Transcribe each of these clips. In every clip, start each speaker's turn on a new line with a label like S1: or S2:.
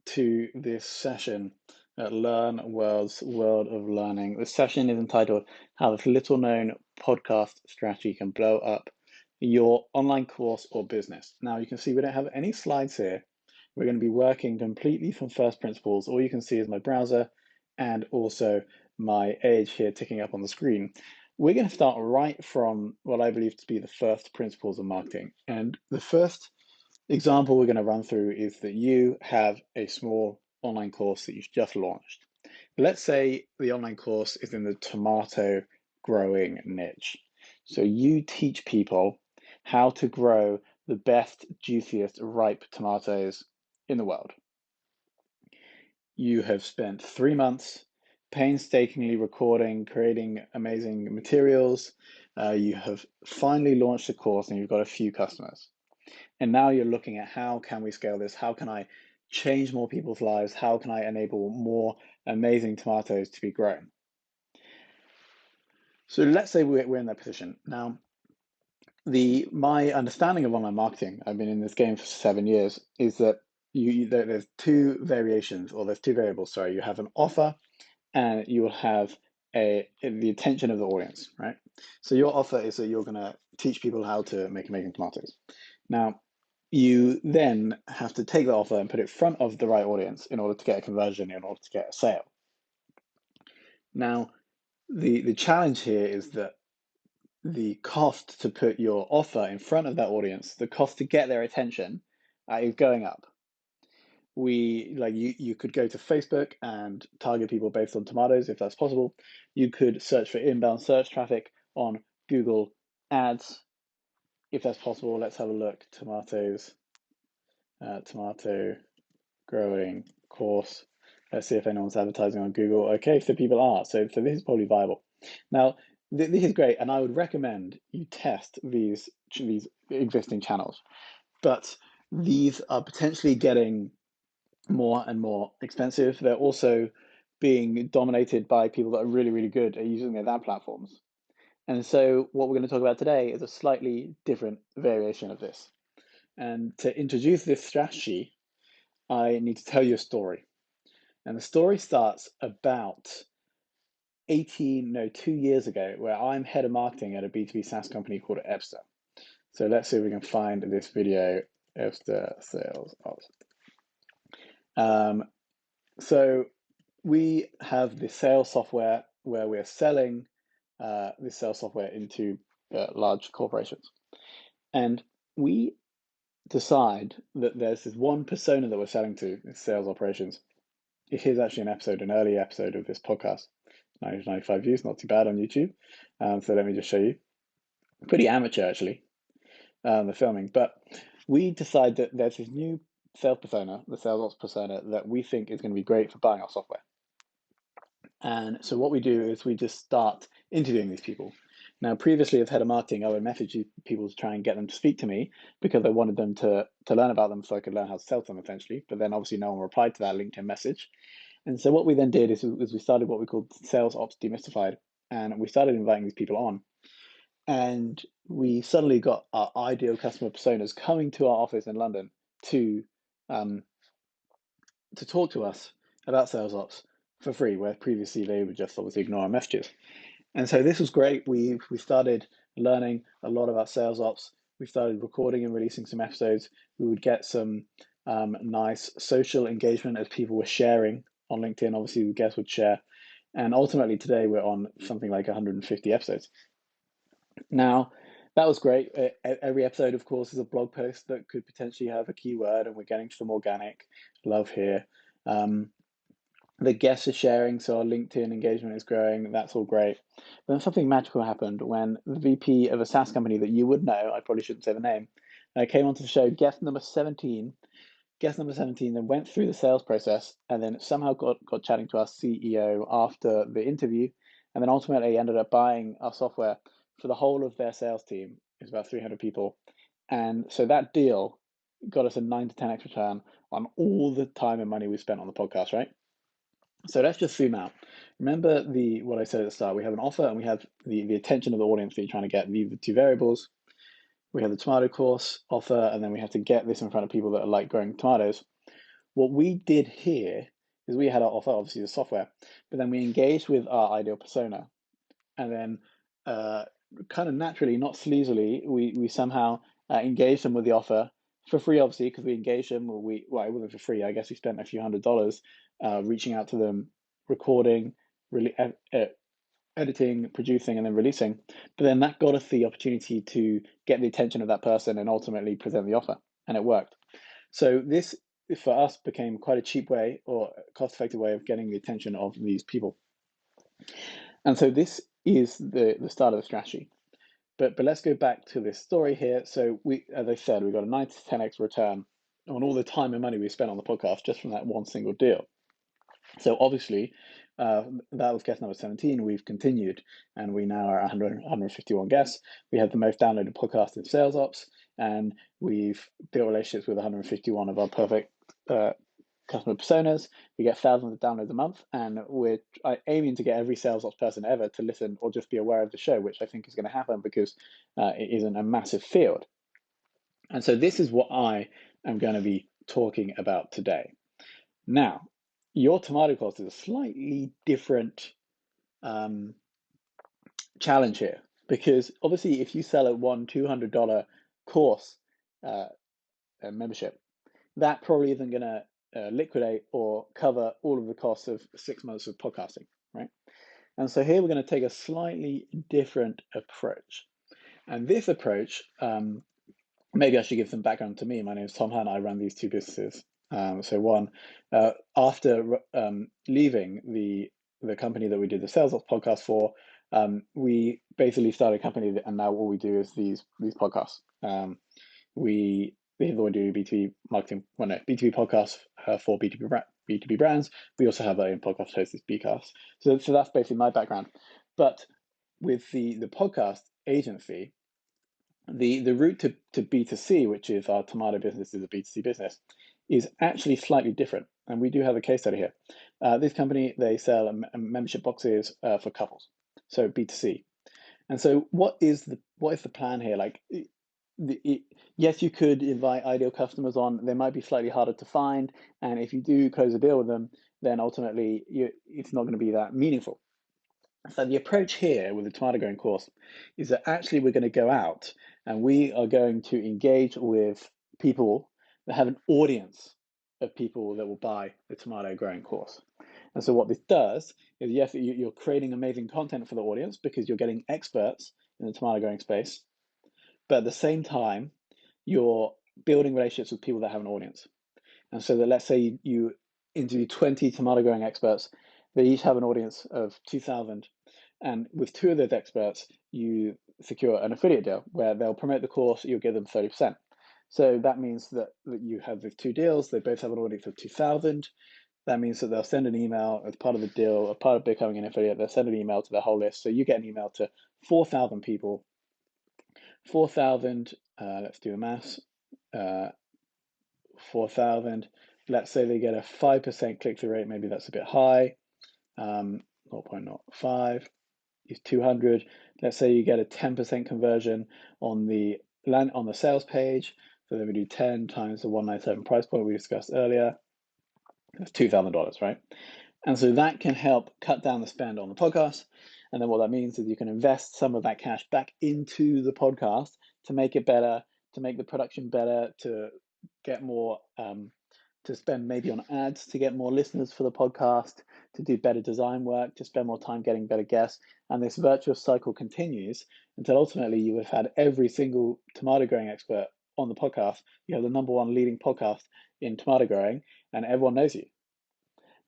S1: to this session at LearnWorlds World of Learning. This session is entitled How This Little Known Podcast Strategy Can Blow Up Your Online Course or Business. Now you can see we don't have any slides here. We're going to be working completely from first principles. All you can see is my browser and also my age here ticking up on the screen. We're going to start right from what I believe to be the first principles of marketing. And the first example we're going to run through is that you have a small online course that you've just launched. Let's say the online course is in the tomato growing niche. So you teach people how to grow the best, juiciest, ripe tomatoes in the world. You have spent 3 months painstakingly recording, creating amazing materials. You have finally launched a course and you've got a few customers. And now you're looking at how can we scale this? How can I change more people's lives? How can I enable more amazing tomatoes to be grown? So let's say we're in that position. Now, my understanding of online marketing, I've been in this game for 7 years, is that there's two variations, or there's two variables, sorry. You have an offer and you will have the attention of the audience, right? So your offer is that you're going to teach people how to make amazing tomatoes. Now, you then have to take the offer and put it in front of the right audience in order to get a conversion, in order to get a sale. Now, the challenge here is that the cost to put your offer in front of that audience, the cost to get their attention, is going up. You could go to Facebook and target people based on tomatoes if that's possible. You could search for inbound search traffic on Google Ads if that's possible. Let's have a look. Tomato growing course. Let's see if anyone's advertising on Google. Okay, so people are. So this is probably viable. Now, this is great, and I would recommend you test these existing channels. But these are potentially getting more and more expensive. They're also being dominated by people that are really, really good at using their ad platforms. And so what we're going to talk about today is a slightly different variation of this. And to introduce this strategy, I need to tell you a story. And the story starts about 2 years ago, where I'm head of marketing at a B2B SaaS company called Epster. So let's see if we can find this video, Epster Sales Ops. So we have this sales software where we're selling this sales software into large corporations. And we decide that there's this one persona that we're selling to, sales operations. Here's actually an early episode of this podcast. 995 views, not too bad on YouTube. So let me just show you. Pretty amateur, actually, the filming. But we decide that there's this new sales persona, the sales ops persona, that we think is going to be great for buying our software. And so what we do is we just start interviewing these people. Now, previously as head of marketing, I would message people to try and get them to speak to me because I wanted them to learn about them so I could learn how to sell them essentially. But then obviously no one replied to that LinkedIn message. And so what we then did is we started what we called Sales Ops Demystified, and we started inviting these people on. And we suddenly got our ideal customer personas coming to our office in London to talk to us about sales ops for free, where previously they would just obviously ignore our messages. And so this was great. We started learning a lot about sales ops. We started recording and releasing some episodes. We would get some nice social engagement as people were sharing on LinkedIn. Obviously, the guests would share. And ultimately, today we're on something like 150 episodes. Now, that was great. Every episode, of course, is a blog post that could potentially have a keyword, and we're getting some organic love here. The guests are sharing, so our LinkedIn engagement is growing. That's all great. But then something magical happened when the VP of a SaaS company that you would know, I probably shouldn't say the name, came onto the show, guest number 17, then went through the sales process and then somehow got chatting to our CEO after the interview, and then ultimately ended up buying our software for the whole of their sales team. It's about 300 people. And so that deal got us a 9 to 10x return on all the time and money we spent on the podcast, right? So let's just zoom out. Remember what I said at the start. We have an offer and we have the attention of the audience that you're trying to get. These are the two variables. We have the tomato course offer, and then we have to get this in front of people that are like growing tomatoes. what we did here is we had our offer, obviously the software, but then we engaged with our ideal persona, and then kind of naturally, not sleazily, we somehow engaged them with the offer for free, obviously, because we engaged them. Well, it wasn't for free. I guess we spent a few $100 reaching out to them, recording, really editing, producing, and then releasing. But then that got us the opportunity to get the attention of that person and ultimately present the offer, and it worked. So this, for us, became quite a cheap way or cost-effective way of getting the attention of these people. And so this is the start of the strategy. But let's go back to this story here. So we, as I said, we got a 9 to 10x return on all the time and money we spent on the podcast just from that one single deal. So obviously, that was guest number 17. We've continued, and we now are 151 guests. We have the most downloaded podcast in sales ops, and we've built relationships with 151 of our perfect customer personas. We get thousands of downloads a month, and we're aiming to get every sales ops person ever to listen or just be aware of the show, which I think is going to happen because it isn't a massive field. And so this is what I am going to be talking about today. Now, your tomato course is a slightly different challenge here, because obviously if you sell a $200 course membership, that probably isn't going to liquidate or cover all of the costs of 6 months of podcasting, right? And so here we're going to take a slightly different approach. And this approach, maybe I should give some background to me. My name is Tom Hunt. I run these two businesses. After leaving the company that we did the sales ops podcast for, we basically started a company, and now all we do is these podcasts. We do B2B marketing, B2B podcasts for B2B brands. We also have our own podcast host, is bCast. So that's basically my background. But with the podcast agency, the route to B2C, which is our tomato business, is a B2C business, is actually slightly different. And we do have a case study here. This company, they sell membership boxes for couples, so B2C. And so what is the plan here? Like, yes, you could invite ideal customers on. They might be slightly harder to find, and if you do close a deal with them, then ultimately it's not going to be that meaningful. So the approach here with the tomato growing course is that actually we're going to go out and we are going to engage with people that have an audience of people that will buy the tomato growing course. And so what this does is, yes, you're creating amazing content for the audience because you're getting experts in the tomato growing space, but at the same time, you're building relationships with people that have an audience. And so that, let's say you interview 20 tomato growing experts, they each have an audience of 2,000. And with 2 of those experts, you secure an affiliate deal where they'll promote the course, you'll give them 30%. So that means that you have the 2 deals, they both have an audience of 2,000. That means that they'll send an email as part of the deal, as part of becoming an affiliate, they'll send an email to their whole list. So you get an email to 4,000 people. 4,000, let's do the maths, 4,000. Let's say they get a 5% click-through rate. Maybe that's a bit high. 0.05 is 200. Let's say you get a 10% conversion on the sales page. So then we do 10 times the 197 price point we discussed earlier. That's $2,000, right? And so that can help cut down the spend on the podcast. And then what that means is you can invest some of that cash back into the podcast to make it better, to make the production better, to get more, to spend maybe on ads to get more listeners for the podcast, to do better design work, to spend more time getting better guests. And this virtuous cycle continues until ultimately you have had every single tomato growing expert on the podcast. You have the #1 leading podcast in tomato growing, and everyone knows you.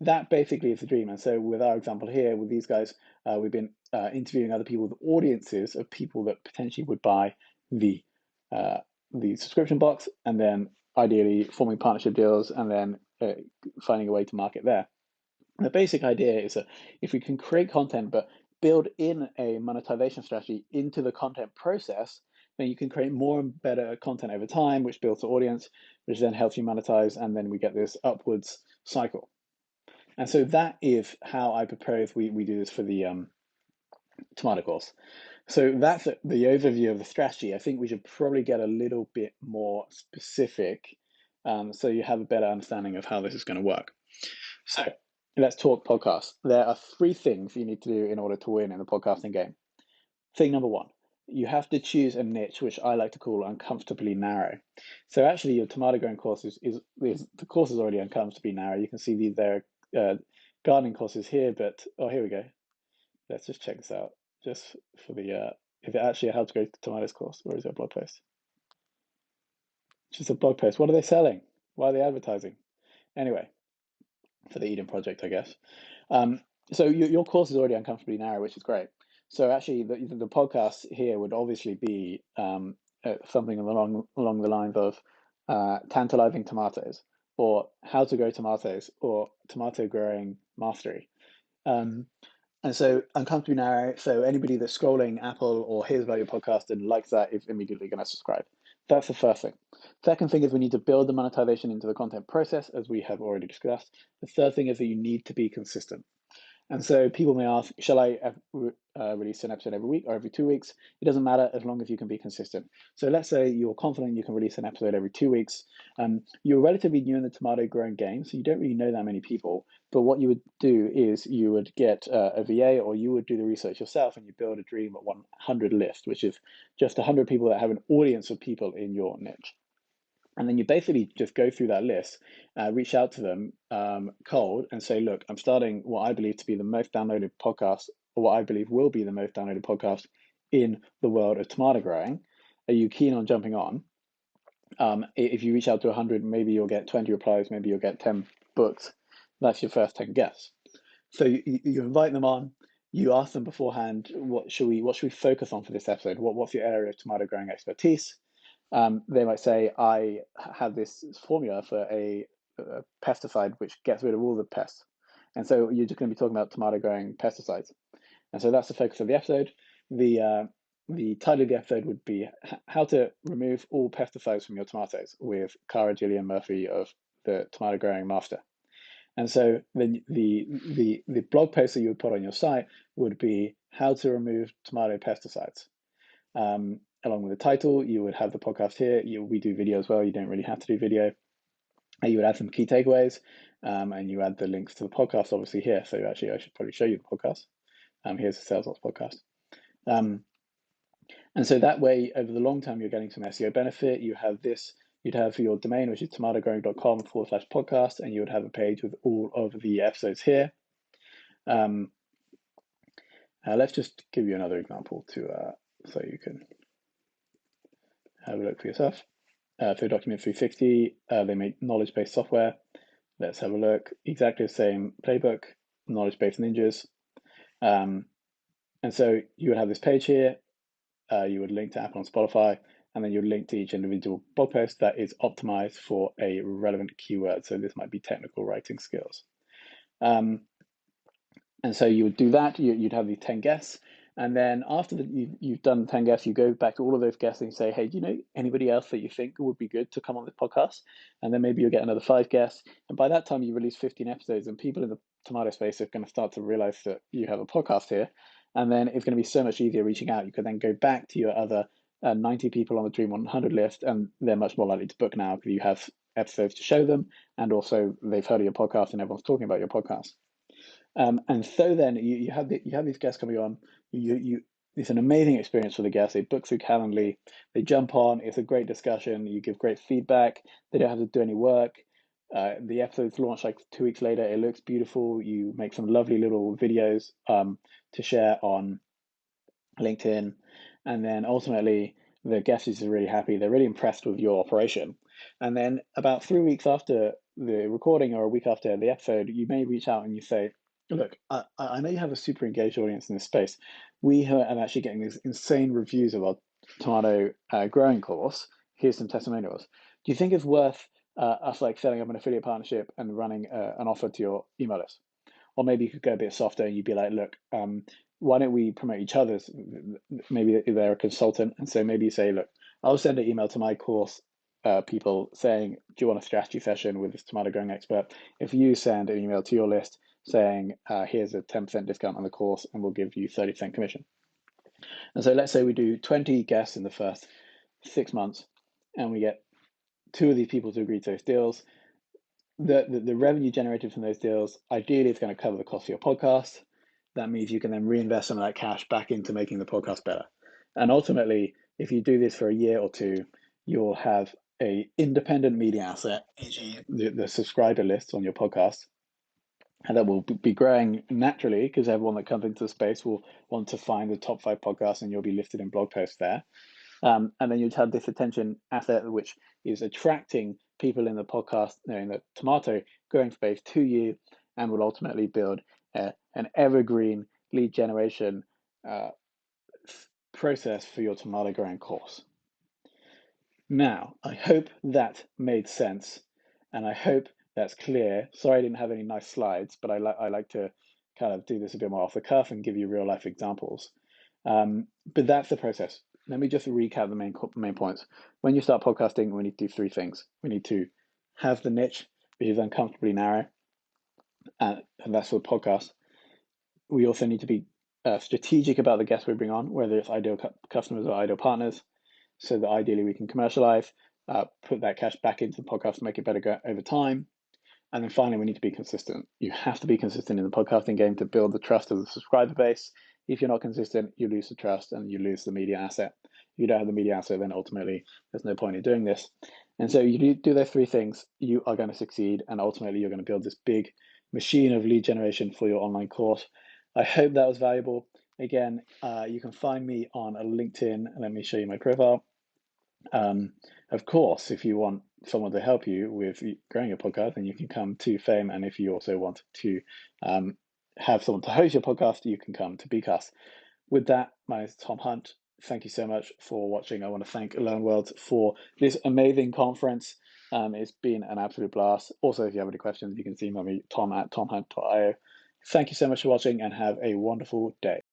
S1: That basically is the dream. And so with our example here, with these guys, we've been interviewing other people with audiences of people that potentially would buy the subscription box, and then ideally forming partnership deals, and then finding a way to market there. And the basic idea is that if we can create content but build in a monetization strategy into the content process, then you can create more and better content over time, which builds the audience, which then helps you monetize, and then we get this upwards cycle. And so that is how I propose we do this for the tomato course. So that's the overview of the strategy. I think we should probably get a little bit more specific so you have a better understanding of how this is going to work. So let's talk podcasts. There are 3 things you need to do in order to win in the podcasting game. Thing number 1, you have to choose a niche, which I like to call uncomfortably narrow. So actually, your tomato growing course is the course is already uncomfortably narrow. You can see there are gardening courses here, but here we go. Let's just check this out, just for the if it actually a how to grow tomatoes course, or is it a blog post? It's just a blog post. What are they selling? Why are they advertising? Anyway, for the Eden project, I guess. So your course is already uncomfortably narrow, which is great. So actually, the podcast here would obviously be something along the lines of tantalizing tomatoes, or how to grow tomatoes, or tomato growing mastery. And so uncomfortably narrow. So anybody that's scrolling Apple or hears about your podcast and likes that is immediately going to subscribe. That's the first thing. Second thing is we need to build the monetization into the content process, as we have already discussed. The third thing is that you need to be consistent. And so people may ask, shall I release an episode every week or every 2 weeks? It doesn't matter as long as you can be consistent. So let's say you're confident you can release an episode every 2 weeks. You're relatively new in the tomato growing game, so you don't really know that many people. But what you would do is you would get a VA, or you would do the research yourself, and you build a Dream at 100 list, which is just 100 people that have an audience of people in your niche. And then you basically just go through that list, reach out to them cold and say, look, I'm starting what I believe to be the most downloaded podcast, or what I believe will be the most downloaded podcast in the world of tomato growing. Are you keen on jumping on? If you reach out to 100, maybe you'll get 20 replies, maybe you'll get 10 books. That's your first 10 guests. So you invite them on. You ask them beforehand, what should we focus on for this episode? What's your area of tomato growing expertise? They might say, I have this formula for a pesticide which gets rid of all the pests. And so you're just going to be talking about tomato growing pesticides. And so that's the focus of the episode. The title of the episode would be how to remove all pesticides from your tomatoes with Cara Gillian Murphy of the Tomato Growing Master. And so the blog post that you would put on your site would be how to remove tomato pesticides. Along with the title, you would have the podcast here. We do video as well. You don't really have to do video. You would add some key takeaways, and you add the links to the podcast, obviously, here. So actually, I should probably show you the podcast. Here's the Sales Ops podcast. And so that way, over the long term, you're getting some SEO benefit. You have this, you'd have your domain, which is tomatogrowing.com/podcast, and you would have a page with all of the episodes here. Let's just give you another example so you can have a look for yourself. For Document 360, they make knowledge-based software. Let's have a look. Exactly the same playbook, knowledge-based ninjas. And so you would have this page here. You would link to Apple and Spotify, and then you would link to each individual blog post that is optimized for a relevant keyword. So this might be technical writing skills. And so you would do that. You'd have these 10 guests. And then after you've done 10 guests, you go back to all of those guests and you say, hey, do you know anybody else that you think would be good to come on this podcast? And then maybe you'll get another 5 guests. And by that time, you release 15 episodes, and people in the tomato space are going to start to realize that you have a podcast here. And then it's going to be so much easier reaching out. You can then go back to your other 90 people on the Dream 100 list, and they're much more likely to book now because you have episodes to show them. And also they've heard of your podcast and everyone's talking about your podcast. And so then you have these guests coming on. It's an amazing experience for the guests. They book through Calendly, they jump on. It's a great discussion. You give great feedback. They don't have to do any work. The episodes launch like 2 weeks later. It looks beautiful. You make some lovely little videos to share on LinkedIn, and then ultimately the guests are really happy. They're really impressed with your operation. And then about 3 weeks after the recording, or a week after the episode, you may reach out and you say, look, I know you have a super engaged audience in this space. We are actually getting these insane reviews of our tomato growing course. Here's some testimonials. Do you think it's worth us like setting up an affiliate partnership and running an offer to your email list? Or maybe you could go a bit softer and you'd be like, look, why don't we promote each other's? Maybe they're a consultant. And so maybe you say, look, I'll send an email to my course people saying, do you want a strategy session with this tomato growing expert? If you send an email to your list saying, here's a 10% discount on the course and we'll give you 30% commission. And so let's say we do 20 guests in the first 6 months and we get two of these people to agree to those deals. The revenue generated from those deals, ideally, it's going to cover the cost of your podcast. That means you can then reinvest some of that cash back into making the podcast better. And ultimately, if you do this for a year or two, you'll have a independent media asset, e.g., the subscriber lists on your podcast, and that will be growing naturally because everyone that comes into the space will want to find the top 5 podcasts, and you'll be listed in blog posts there. And then you'd have this attention asset, which is attracting people in the podcast, in the tomato growing space to you, and will ultimately build an evergreen lead generation process for your tomato growing course. Now, I hope that made sense, and I hope that's clear. Sorry I didn't have any nice slides, but I like to kind of do this a bit more off the cuff and give you real life examples. But that's the process. Let me just recap the main points. When you start podcasting, we need to do 3 things. We need to have the niche, which is uncomfortably narrow, and that's for the podcast. We also need to be strategic about the guests we bring on, whether it's ideal customers or ideal partners, so that ideally we can commercialize, put that cash back into the podcast to make it better over time. And then finally, we need to be consistent. You have to be consistent in the podcasting game to build the trust of the subscriber base. If you're not consistent, you lose the trust and you lose the media asset. If you don't have the media asset, then ultimately there's no point in doing this. And so you do those 3 things, you are going to succeed, and ultimately you're going to build this big machine of lead generation for your online course. I hope that was valuable. Again, you can find me on a LinkedIn. Let me show you my profile. Of course, if you want someone to help you with growing your podcast, then you can come to Fame. And if you also want to have someone to host your podcast, you can come to bCast. With that, my name is Tom Hunt. Thank you so much for watching. I want to thank LearnWorlds for this amazing conference. It's been an absolute blast. Also, if you have any questions, you can email me, tom@tomhunt.io. Thank you so much for watching and have a wonderful day.